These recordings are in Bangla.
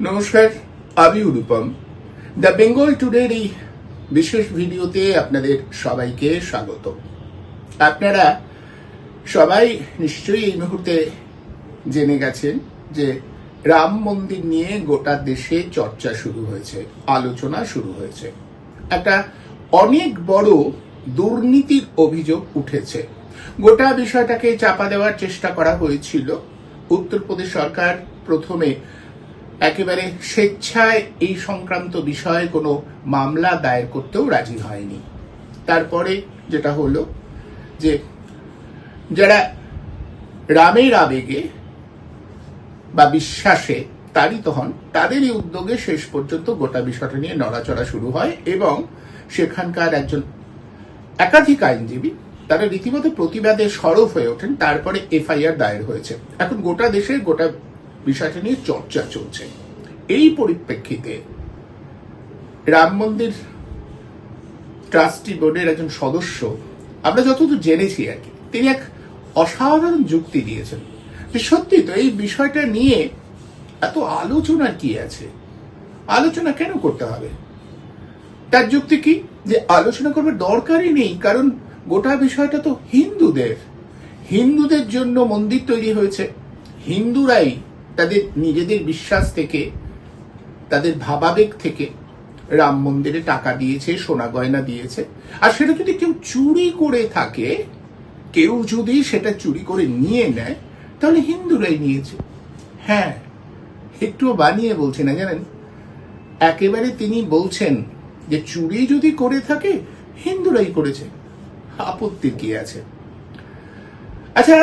নমস্কার, আমি অনুপম। দ্য বেঙ্গল টুডের এই বিশেষ ভিডিওতে আপনাদের সবাইকে স্বাগত। আপনারা সবাই নিশ্চয়ই এই মুহূর্তে জেনে গেছেন যে রাম মন্দির নিয়ে গোটা দেশে চর্চা শুরু হয়েছে, আলোচনা শুরু হয়েছে। একটা অনেক বড় দুর্নীতির অভিযোগ উঠেছে। গোটা বিষয়টাকে চাপা দেওয়ার চেষ্টা করা হয়েছিল। উত্তরপ্রদেশ সরকার প্রথমে একেবারে স্বেচ্ছায় এই সংক্রান্ত বিষয়ে কোনো মামলা দায়ের করতেও রাজি হয়নি। তারপরে যেটা হলো যে যারা রামের আবেগে বা বিশ্বাসে তারিত হন, তাদেরই উদ্যোগে শেষ পর্যন্ত গোটা বিষয়টা নিয়ে নড়াচড়া শুরু হয় এবং সেখানকার একজন একাধিক আইনজীবী তারা রীতিমতো প্রতিবাদে সরব হয়ে ওঠেন। তারপরে এফআইআর দায়ের হয়েছে। এখন গোটা দেশে গোটা বিষয়টা নিয়ে চর্চা চলছে। এই পরিপ্রেক্ষিতে রাম মন্দির ট্রাস্টি বোর্ডের একজন সদস্য, আমরা যতদূর জেনেছি আর কি, তিনি এক অসাধারণ যুক্তি দিয়েছেন যে সত্যি তো এই বিষয়টা নিয়ে এত আলোচনার কি আছে, আলোচনা কেন করতে হবে। তার যুক্তি কি যে আলোচনা করবার দরকারই নেই, কারণ গোটা বিষয়টা তো হিন্দুদের জন্য মন্দির তৈরি হয়েছে। হিন্দুরাই তাদের নিজেদের বিশ্বাস থেকে, তাদের ভাবাবেগ থেকে রাম মন্দিরে টাকা দিয়েছে, সোনা গয়না দিয়েছে। আর সেটা যদি কেউ চুরি করে থাকে, কেউ যদি সেটা চুরি করে নিয়ে নেয়, তাহলে হিন্দুরাই নিয়েছে। হ্যাঁ, একটুও বানিয়ে বলছে না, জানেন। একেবারে তিনি বলছেন যে চুরি যদি করে থাকে হিন্দুরাই করেছে, আপত্তির কি আছে। আচ্ছা,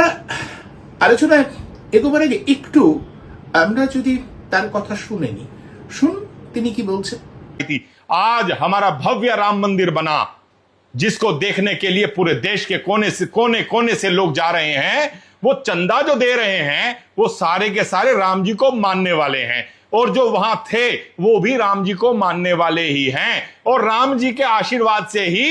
আলোচনা এগোবার আগে একটু আমরা যদি তার কথা শুনে নি। শুন তিনি কি বলছেন। आज हमारा भव्य राम मंदिर बना, जिसको देखने के लिए पूरे देश के कोने से लोग जा रहे हैं। वो चंदा जो दे रहे हैं वो सारे के सारे राम जी को मानने वाले हैं, और जो वहां थे वो भी राम जी को मानने वाले ही हैं। और राम जी के आशीर्वाद से ही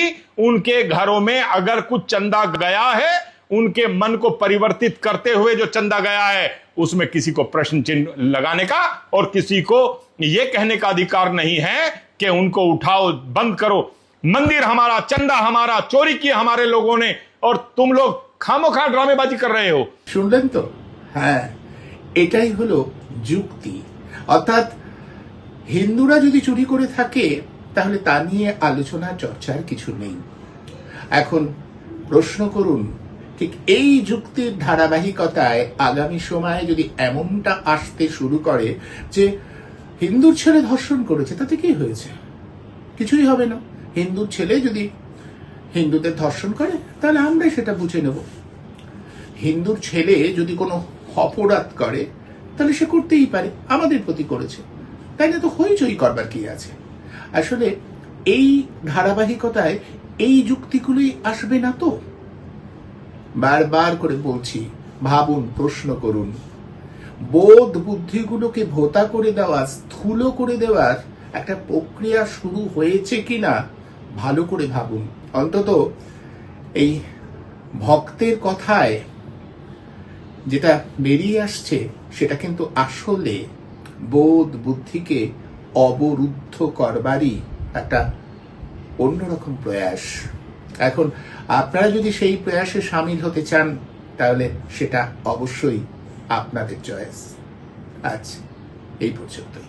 उनके घरों में अगर कुछ चंदा गया है, उनके मन को परिवर्तित करते हुए जो चंदा गया है, उसमें किसी को प्रश्न चिन्ह लगाने का और किसी को यह कहने का अधिकार नहीं है कि उनको उठाओ, बंद करो। मंदिर हमारा, चंदा हमारा, चोरी किया हमारे लोगों ने, और तुम लोग खामोखा ड्रामेबाजी कर रहे हो। শুনলেন তো? হ্যাঁ, এটাই হলো যুক্তি। অর্থাৎ হিন্দুরা যদি চুরি করে থাকে তাহলে তা নিয়ে আলোচনা চর্চার কিছু নেই। এখন প্রশ্ন করুন, ঠিক এই যুক্তির ধারাবাহিকতায় আগামী সময়ে যদি এমনটা আসতে শুরু করে যে হিন্দুর ছেলে ধর্ষণ করেছে, তাতে কি হয়েছে? কিছুই হবে না। হিন্দুর ছেলে যদি হিন্দুদের ধর্ষণ করে তাহলে আমরা সেটা বুঝে নেব। হিন্দুর ছেলে যদি কোনো অপরাধ করে তাহলে সে করতেই পারে, আমাদের প্রতি করেছে, তাই না? তো হইচই করবার কি আছে। আসলে এই ধারাবাহিকতায় এই যুক্তিগুলোই আসবে না তো। বারবার করে বলছি, ভাবুন, প্রশ্ন করুন। বোধ বুদ্ধিগুলোকে ভোতা করে দেওয়া, স্থূল করে দেওয়ার একটা প্রক্রিয়া শুরু হয়েছে কিনা ভালো করে ভাবুন। অন্তত এই ভক্তের কথায় যেটা বেরিয়ে আসছে সেটা কিন্তু আসলে বোধ বুদ্ধিকে অবরুদ্ধ করবারই একটা অন্যরকম প্রয়াস। এখন আপনারা যদি সেই প্রয়াসে সামিল হতে চান তাহলে সেটা অবশ্যই আপনাদের চয়েস। আজ এই পর্যন্তই।